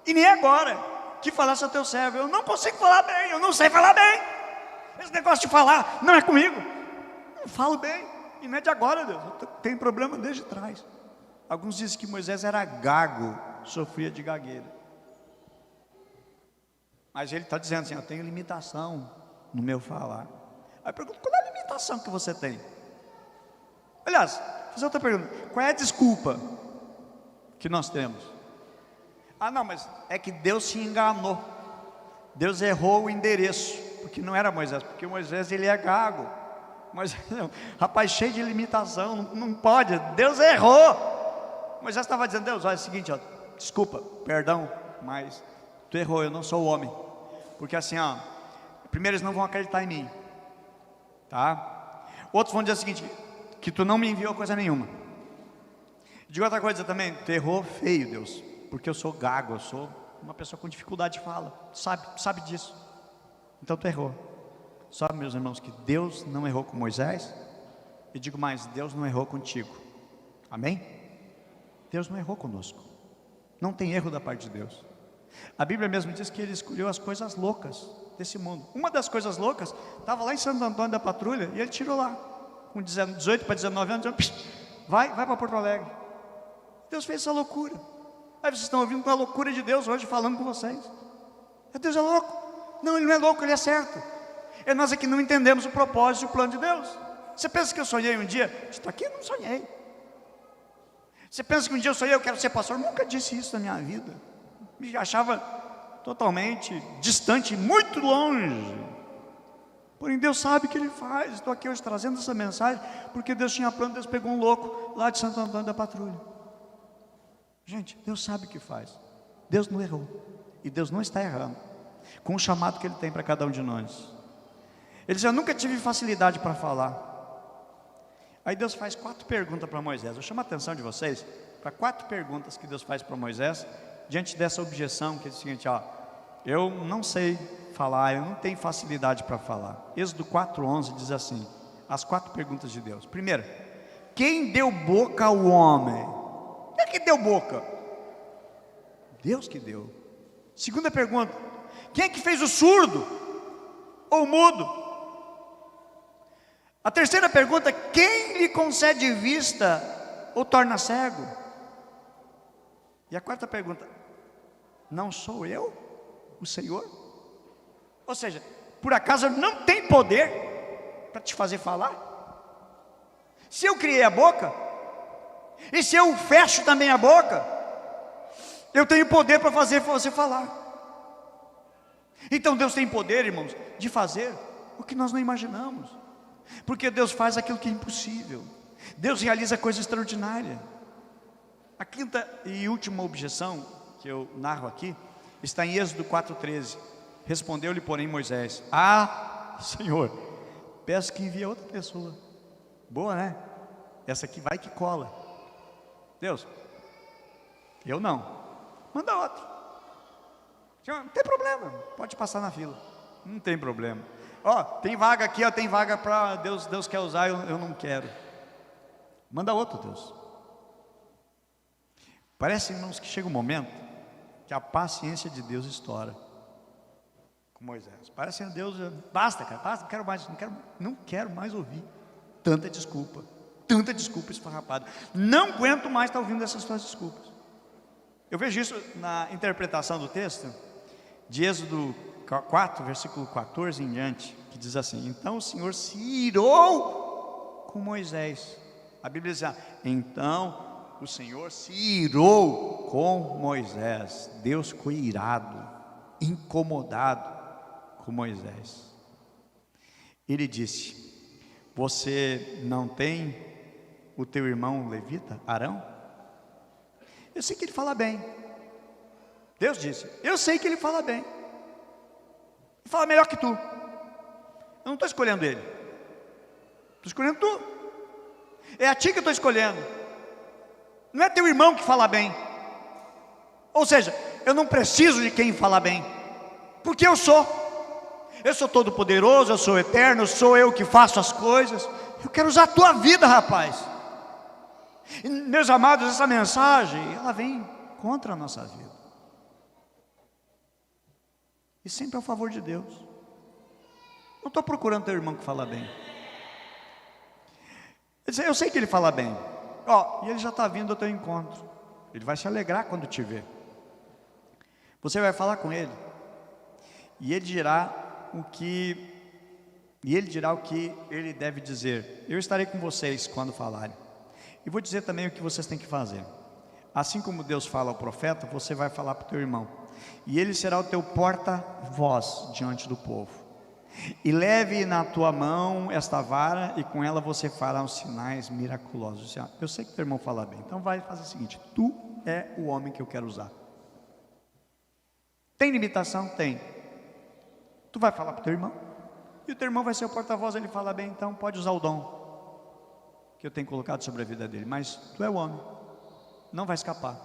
e nem agora, que falasse ao teu servo. Eu não consigo falar bem, eu não sei falar bem, esse negócio de falar não é comigo, eu não falo bem, e não é de agora, Deus, eu tenho problema desde trás. Alguns dizem que Moisés era gago, sofria de gagueira, mas ele está dizendo assim: eu tenho limitação no meu falar. Aí eu pergunto: qual é a limitação que você tem? Aliás, vou fazer outra pergunta: qual é a desculpa que nós temos? Não, mas é que Deus se enganou, Deus errou o endereço, porque não era Moisés, porque Moisés ele é gago, mas rapaz cheio de limitação, não pode, Deus errou. Moisés estava dizendo: Deus, olha, é o seguinte, desculpa, perdão, mas tu errou, eu não sou o homem, porque assim, primeiro eles não vão acreditar em mim, tá? Outros vão dizer o seguinte, que tu não me enviou coisa nenhuma. Digo outra coisa também: tu errou feio, Deus, porque eu sou gago, eu sou uma pessoa com dificuldade de fala, sabe disso, então tu errou. Sabe, meus irmãos, que Deus não errou com Moisés, e digo mais, Deus não errou contigo, amém? Deus não errou conosco, não tem erro da parte de Deus. A Bíblia mesmo diz que Ele escolheu as coisas loucas desse mundo. Uma das coisas loucas estava lá em Santo Antônio da Patrulha, e Ele tirou lá, com 18 para 19 anos, dizendo: vai para Porto Alegre. Deus fez essa loucura. Aí vocês estão ouvindo com a loucura de Deus hoje falando com vocês. Deus é louco? Não, Ele não é louco, Ele é certo. É nós aqui não entendemos o propósito e o plano de Deus. Você pensa que eu sonhei um dia? Está aqui, eu não sonhei. Você pensa que um dia eu sonhei, eu quero ser pastor? Eu nunca disse isso na minha vida. Me achava totalmente distante, muito longe. Porém Deus sabe o que Ele faz. Estou aqui hoje trazendo essa mensagem, porque Deus tinha plano. Deus pegou um louco lá de Santo Antônio da Patrulha. Gente, Deus sabe o que faz. Deus não errou, e Deus não está errando com o chamado que Ele tem para cada um de nós. Ele diz: eu nunca tive facilidade para falar. Aí Deus faz 4 perguntas para Moisés. Eu chamo a atenção de vocês para 4 perguntas que Deus faz para Moisés, diante dessa objeção, que é o seguinte: ó, eu não sei falar, eu não tenho facilidade para falar. Êxodo 4:11 diz assim, as 4 perguntas de Deus. Primeira: quem deu boca ao homem? Quem é que deu boca? Deus que deu. Segunda pergunta: quem é que fez o surdo ou o mudo? A terceira pergunta: quem lhe concede vista ou torna cego? E a quarta pergunta: não sou eu, o Senhor? Ou seja, por acaso eu não tenho poder para te fazer falar? Se eu criei a boca, e se eu fecho também a boca, eu tenho poder para fazer você falar. Então Deus tem poder, irmãos, de fazer o que nós não imaginamos, porque Deus faz aquilo que é impossível. Deus realiza coisa extraordinária. A quinta e última objeção que eu narro aqui está em Êxodo 4:13. Respondeu-lhe, porém, Moisés: ah, Senhor, peço que envie outra pessoa. Boa, né? Essa aqui vai que cola. Deus, eu não. Manda outro. Não tem problema, pode passar na fila. Não tem problema. Ó, tem vaga aqui, ó, tem vaga para Deus. Deus quer usar, eu não quero. Manda outro, Deus. Parece, irmãos, que chega um momento que a paciência de Deus estoura com Moisés. Parece que Deus, basta, cara, basta, não quero mais ouvir tanta desculpa esfarrapada. Não aguento mais estar ouvindo essas suas desculpas. Eu vejo isso na interpretação do texto de Êxodo 4, versículo 14 em diante, que diz assim: então o Senhor se irou com Moisés. A Bíblia diz: então o Senhor se irou com Moisés. Deus ficou irado, incomodado com Moisés. Ele disse: você não tem o teu irmão levita, Arão? Eu sei que ele fala bem. Deus disse: eu sei que ele fala bem. Ele fala melhor que tu. Eu não estou escolhendo ele, estou escolhendo tu. É a ti que eu estou escolhendo. Não é teu irmão que fala bem. Ou seja, eu não preciso de quem fala bem, porque eu sou todo poderoso, eu sou eterno, sou eu que faço as coisas. Eu quero usar a tua vida, rapaz. E, meus amados, essa mensagem, ela vem contra a nossa vida, e sempre a favor de Deus. Não estou procurando teu irmão que fala bem. Eu sei que ele fala bem. E ele já está vindo ao teu encontro. Ele vai se alegrar quando te ver. Você vai falar com ele, e ele dirá o que ele deve dizer. Eu estarei com vocês quando falarem, e vou dizer também o que vocês têm que fazer. Assim como Deus fala ao profeta, você vai falar para o teu irmão, e ele será o teu porta-voz diante do povo. E leve na tua mão esta vara, e com ela você fará os sinais miraculosos. Eu sei que teu irmão fala bem, então vai fazer o seguinte: tu é o homem que eu quero usar. Tem limitação? Tem. Tu vai falar para o teu irmão, e o teu irmão vai ser o porta-voz. Ele fala bem, então pode usar o dom que eu tenho colocado sobre a vida dele. Mas tu é o homem, não vai escapar,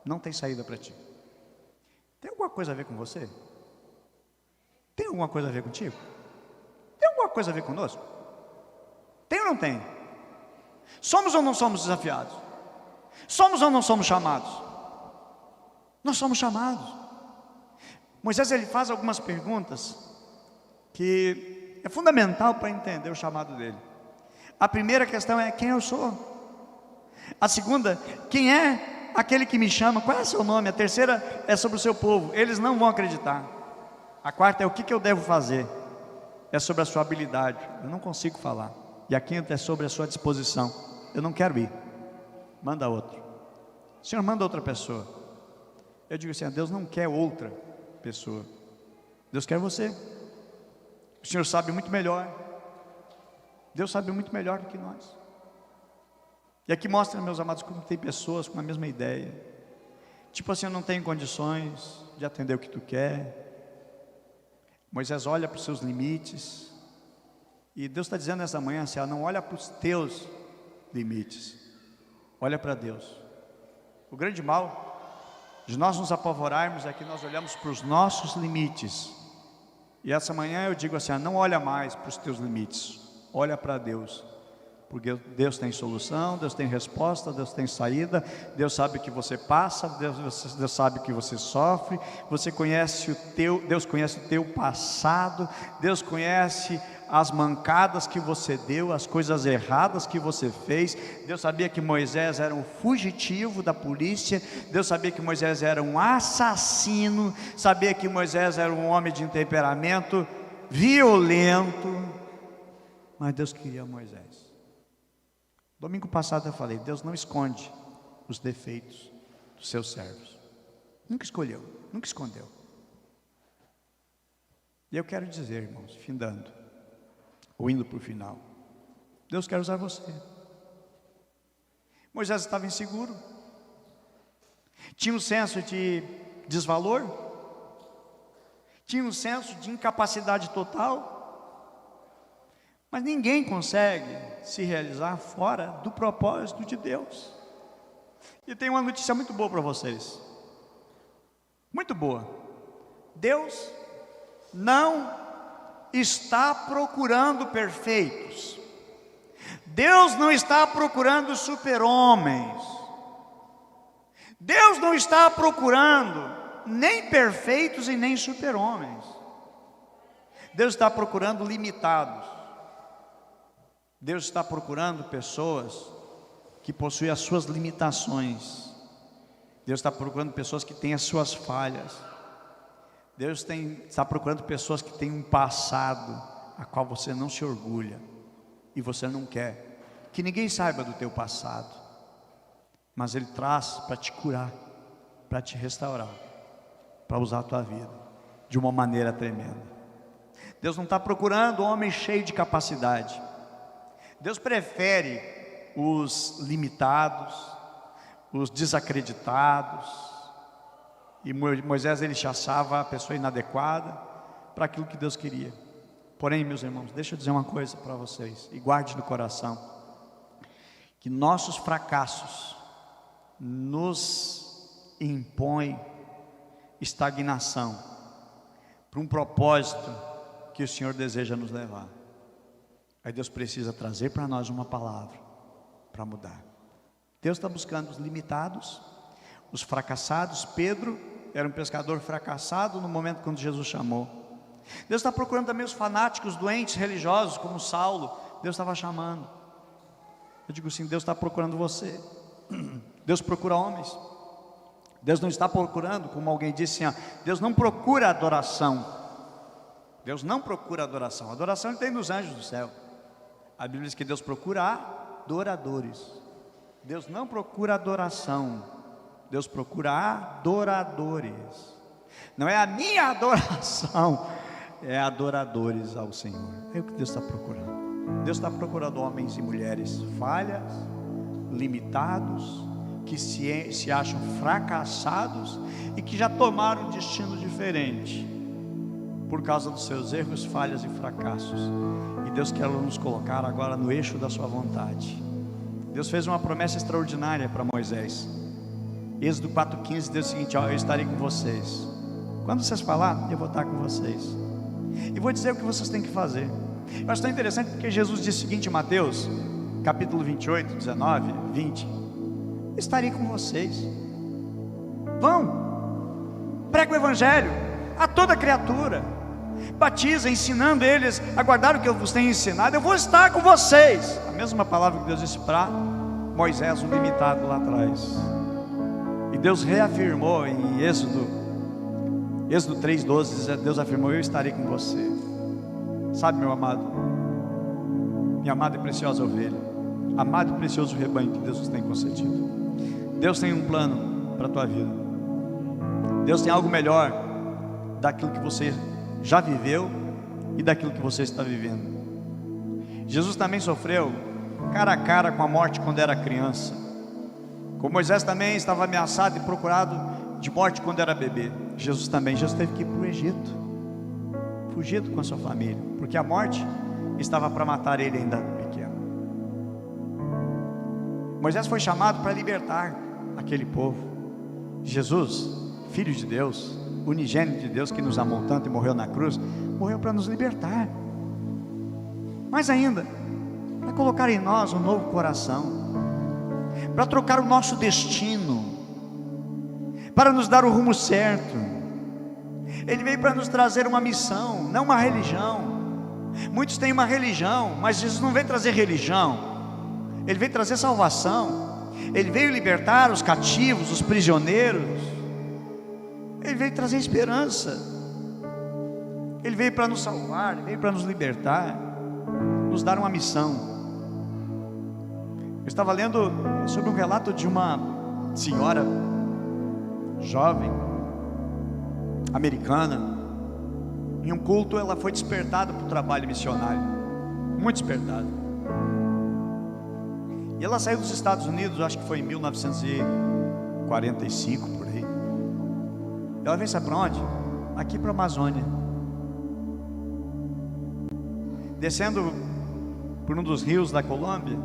não tem saída para ti. Tem alguma coisa a ver com você? Tem alguma coisa a ver contigo? Tem alguma coisa a ver conosco? Tem ou não tem? Somos ou não somos desafiados? Somos ou não somos chamados? Nós somos chamados. Moisés, ele faz algumas perguntas que é fundamental para entender o chamado dele. A primeira questão é: quem eu sou? A segunda: quem é aquele que me chama? Qual é o seu nome? A terceira é sobre o seu povo. Eles não vão acreditar. A quarta é: o que eu devo fazer? É sobre a sua habilidade. Eu não consigo falar. e a quinta é sobre a sua disposição. Eu não quero ir, manda outro. Senhor, manda outra pessoa. Eu digo assim, Deus não quer outra pessoa, Deus quer você. O Senhor sabe muito melhor, Deus sabe muito melhor do que nós. E aqui mostra, meus amados, como tem pessoas com a mesma ideia. Tipo assim, eu não tenho condições de atender o que tu quer. Moisés olha para os seus limites, e Deus está dizendo nessa manhã assim, não olha para os teus limites, olha para Deus. O grande mal de nós nos apavorarmos é que nós olhamos para os nossos limites. E essa manhã eu digo assim, não olha mais para os teus limites, olha para Deus. Porque Deus tem solução, Deus tem resposta, Deus tem saída. Deus sabe o que você passa, Deus sabe o que você sofre. Deus conhece o teu passado, Deus conhece as mancadas que você deu, as coisas erradas que você fez. Deus sabia que Moisés era um fugitivo da polícia, Deus sabia que Moisés era um assassino, sabia que Moisés era um homem de temperamento violento, mas Deus queria Moisés. Domingo passado eu falei, Deus não esconde os defeitos dos seus servos. Nunca escolheu, nunca escondeu. E eu quero dizer, irmãos, findando, ou indo para o final, Deus quer usar você. Moisés estava inseguro, tinha um senso de desvalor, tinha um senso de incapacidade total. Mas ninguém consegue se realizar fora do propósito de Deus. E tem uma notícia muito boa para vocês. Muito boa. Deus não está procurando perfeitos. Deus não está procurando super-homens. Deus não está procurando nem perfeitos e nem super-homens. Deus está procurando limitados. Deus está procurando pessoas que possuem as suas limitações. Deus está procurando pessoas que têm as suas falhas. Deus está procurando pessoas que têm um passado a qual você não se orgulha e você não quer que ninguém saiba do teu passado, mas Ele traz para te curar, para te restaurar, para usar a tua vida de uma maneira tremenda. Deus não está procurando homem cheio de capacidade. Deus prefere os limitados, os desacreditados. E Moisés, ele achava a pessoa inadequada para aquilo que Deus queria. Porém, meus irmãos, deixa eu dizer uma coisa para vocês, e guarde no coração, que nossos fracassos nos impõem estagnação para um propósito que o Senhor deseja nos levar. Aí Deus precisa trazer para nós uma palavra para mudar. Deus está buscando os limitados, os fracassados. Pedro era um pescador fracassado no momento quando Jesus chamou. Deus está procurando também os fanáticos, doentes religiosos, como Saulo. Deus estava chamando. Eu digo assim, Deus está procurando você. Deus procura homens. Deus não está procurando, como alguém disse assim, Deus não procura adoração. Deus não procura adoração. Adoração Ele tem nos anjos do céu. A Bíblia diz que Deus procura adoradores. Deus não procura adoração, Deus procura adoradores. Não é a minha adoração, é adoradores ao Senhor. É o que Deus está procurando. Deus está procurando homens e mulheres falhas, limitados, que se acham fracassados e que já tomaram um destino diferente por causa dos seus erros, falhas e fracassos. E Deus quer nos colocar agora no eixo da sua vontade. Deus fez uma promessa extraordinária para Moisés. Êxodo 4,15 diz o seguinte, eu estarei com vocês. Quando vocês falar, eu vou estar com vocês. E vou dizer o que vocês têm que fazer. Eu acho tão interessante porque Jesus disse o seguinte em Mateus, capítulo 28, 19, 20. Estarei com vocês. Vão, prega o evangelho a toda criatura. Batiza, ensinando eles a guardar o que eu vos tenho ensinado. Eu vou estar com vocês. A mesma palavra que Deus disse para Moisés, o limitado lá atrás. E Deus reafirmou em Êxodo 3,12, Deus afirmou, eu estarei com você. Sabe, meu amado, minha amada e preciosa ovelha, amado e precioso rebanho que Deus tem concedido. Deus tem um plano para a tua vida. Deus tem algo melhor daquilo que você já viveu e daquilo que você está vivendo. Jesus também sofreu cara a cara com a morte quando era criança. Como Moisés também estava ameaçado e procurado de morte quando era bebê. Jesus teve que ir para o Egito, fugido com a sua família, porque a morte estava para matar ele ainda pequeno. Moisés foi chamado para libertar aquele povo. Jesus, Filho de Deus, unigênito de Deus, que nos amou tanto e morreu na cruz, morreu para nos libertar. Mais ainda, para colocar em nós um novo coração, para trocar o nosso destino, para nos dar o rumo certo. Ele veio para nos trazer uma missão, não uma religião. Muitos têm uma religião, mas Jesus não veio trazer religião, Ele veio trazer salvação. Ele veio libertar os cativos, os prisioneiros. Ele veio trazer esperança. Ele veio para nos salvar, Ele veio para nos libertar, nos dar uma missão. Eu estava lendo sobre um relato de uma senhora jovem, americana. Em um culto ela foi despertada para o trabalho missionário, muito despertada. E ela saiu dos Estados Unidos, acho que foi em 1945, por aí. Ela veio, sabe para onde? Aqui para a Amazônia. Descendo por um dos rios da Colômbia,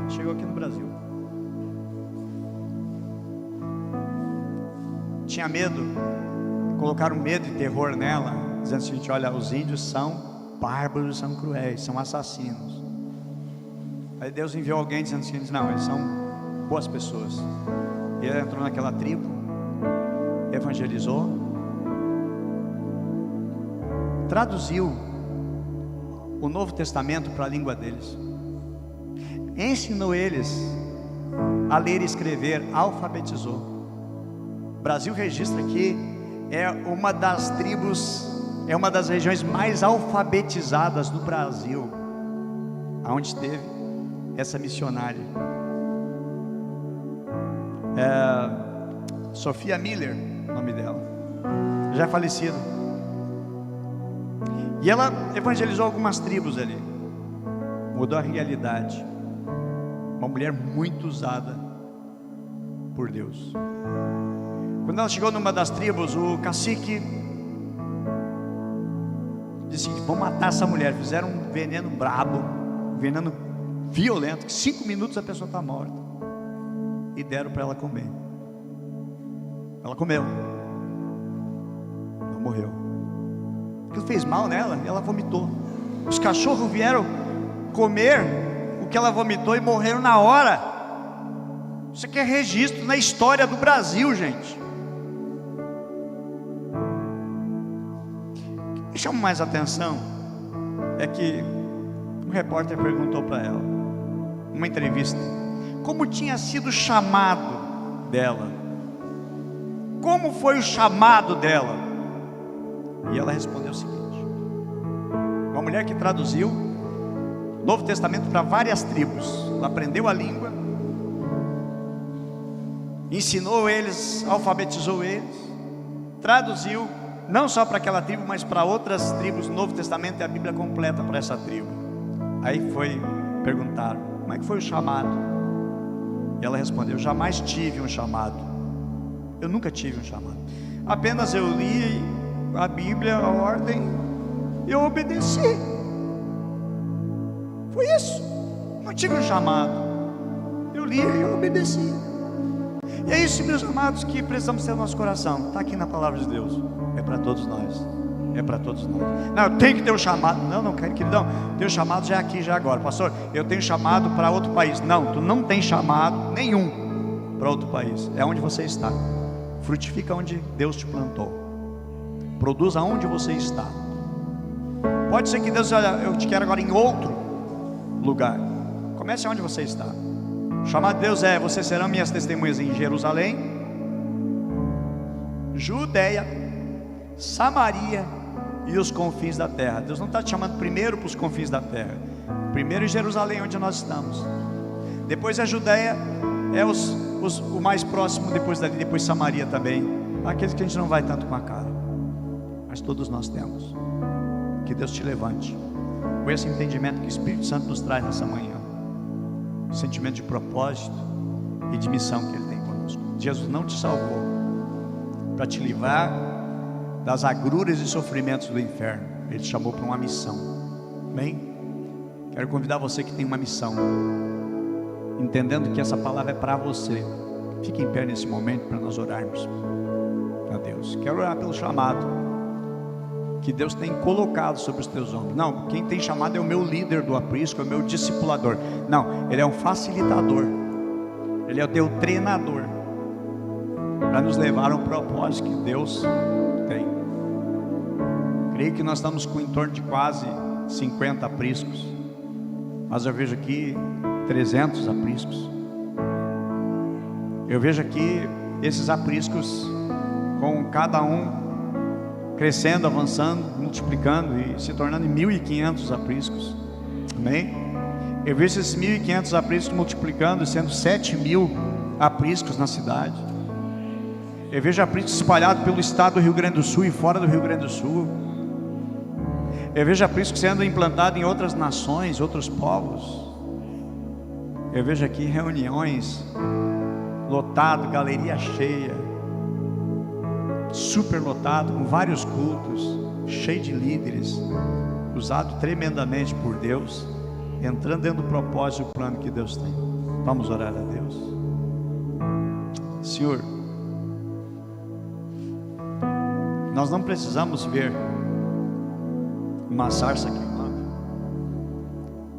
chegou aqui no Brasil. Tinha medo, colocaram medo e terror nela, dizendo assim: olha, os índios são bárbaros, são cruéis, são assassinos. Aí Deus enviou alguém dizendo assim: não, eles são boas pessoas. E ela entrou naquela tribo, evangelizou, traduziu o Novo Testamento para a língua deles, ensinou eles a ler e escrever, alfabetizou. O Brasil registra que é uma das tribos, é uma das regiões mais alfabetizadas do Brasil, aonde esteve essa missionária, Sofia Miller, o nome dela, já falecida. E ela evangelizou algumas tribos ali, mudou a realidade. Uma mulher muito usada por Deus. Quando ela chegou numa das tribos, o cacique disse: vamos matar essa mulher. Fizeram um veneno brabo, um veneno violento, que 5 minutos a pessoa está morta, e deram para ela comer. Ela comeu, não morreu. Aquilo fez mal nela e ela vomitou. Os cachorros vieram comer o que ela vomitou e morreram na hora. Isso aqui é registro na história do Brasil, gente. O que chama mais atenção é que um repórter perguntou para ela, numa entrevista, como tinha sido o chamado dela, como foi o chamado dela. E ela respondeu o seguinte: uma mulher que traduziu o Novo Testamento para várias tribos, ela aprendeu a língua, ensinou eles, alfabetizou eles, traduziu não só para aquela tribo, mas para outras tribos. O Novo Testamento é a Bíblia completa para essa tribo. Aí perguntaram: como é que foi o chamado? E ela respondeu: eu jamais tive um chamado. Eu nunca tive um chamado. Apenas eu li a Bíblia, a ordem, e eu obedeci. Foi isso. Não tive um chamado. Eu li e eu obedeci. E é isso, meus amados, que precisamos ter no nosso coração. Está aqui na palavra de Deus. É para todos nós. É para todos nós. Não, tem que ter um chamado. Não, queridão, teu chamado já é aqui, já agora. Pastor, eu tenho chamado para outro país. Não, tu não tem chamado nenhum para outro país. É onde você está. Frutifica onde Deus te plantou. Produza onde você está. Pode ser que Deus diga: olha, eu te quero agora em outro lugar. Comece onde você está. O chamado de Deus é: vocês serão minhas testemunhas em Jerusalém, Judeia, Samaria e os confins da terra. Deus não está te chamando primeiro para os confins da terra. Primeiro em Jerusalém, onde nós estamos. Depois a Judéia é o mais próximo, depois dali, depois Samaria também. Aqueles que a gente não vai tanto com a cara, mas todos nós temos. Que Deus te levante com esse entendimento que o Espírito Santo nos traz nessa manhã. O sentimento de propósito e de missão que Ele tem conosco. Jesus não te salvou para te livrar das agruras e sofrimentos do inferno. Ele te chamou para uma missão. Amém? Quero convidar você que tem uma missão, entendendo que essa palavra é para você. Fique em pé nesse momento para nós orarmos a Deus. Quero orar pelo chamado que Deus tem colocado sobre os teus ombros. Não, quem tem chamado é o meu líder do aprisco, é o meu discipulador. Não, ele é um facilitador, ele é o teu treinador, para nos levar a um propósito que Deus tem. Creio que nós estamos com em torno de quase 50 apriscos, mas eu vejo aqui 300 apriscos. Eu vejo aqui esses apriscos com cada um crescendo, avançando, multiplicando e se tornando em 1.500 apriscos. Amém? Eu vejo esses 1.500 apriscos multiplicando e sendo 7.000 apriscos na cidade. Eu vejo apriscos espalhados pelo estado do Rio Grande do Sul e fora do Rio Grande do Sul. Eu vejo apriscos sendo implantados em outras nações, outros povos. Eu vejo aqui reuniões lotado, galeria cheia, super lotado, com vários cultos, cheio de líderes, usado tremendamente por Deus, entrando dentro do propósito e do plano que Deus tem. Vamos orar a Deus. Senhor, nós não precisamos ver uma sarça queimando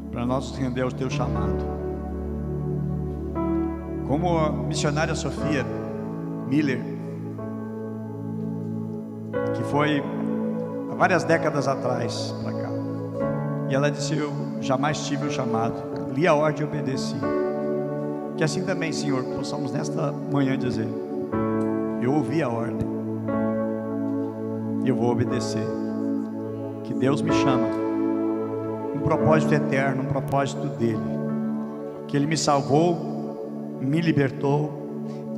para nós nos render ao teu chamado. Como a missionária Sofia Miller, que foi há várias décadas atrás para cá, e ela disse: eu jamais tive o chamado, li a ordem e obedeci. Que assim também, Senhor, possamos nesta manhã dizer: eu ouvi a ordem e eu vou obedecer. Que Deus me chama, um propósito eterno, um propósito dele, que Ele me salvou, me libertou,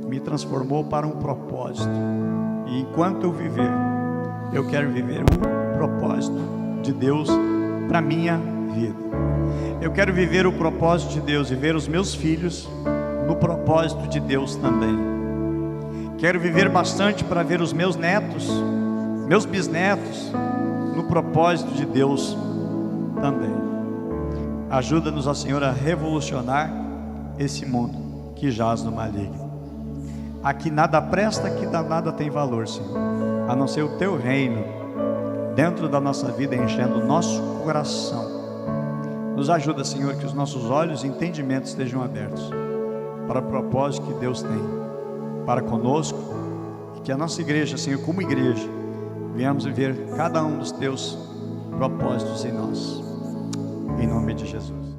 me transformou para um propósito, e enquanto eu viver, eu quero viver o propósito de Deus para minha vida. Eu quero viver o propósito de Deus e ver os meus filhos no propósito de Deus também. Quero viver bastante para ver os meus netos, meus bisnetos no propósito de Deus também. Ajuda-nos, ó Senhor, a revolucionar esse mundo que jaz no maligno. Aqui nada presta, aqui nada tem valor, Senhor, a não ser o teu reino dentro da nossa vida, enchendo o nosso coração. Nos ajuda, Senhor, que os nossos olhos e entendimentos estejam abertos para o propósito que Deus tem para conosco, e que a nossa igreja, Senhor, como igreja, venhamos viver cada um dos teus propósitos em nós, em nome de Jesus.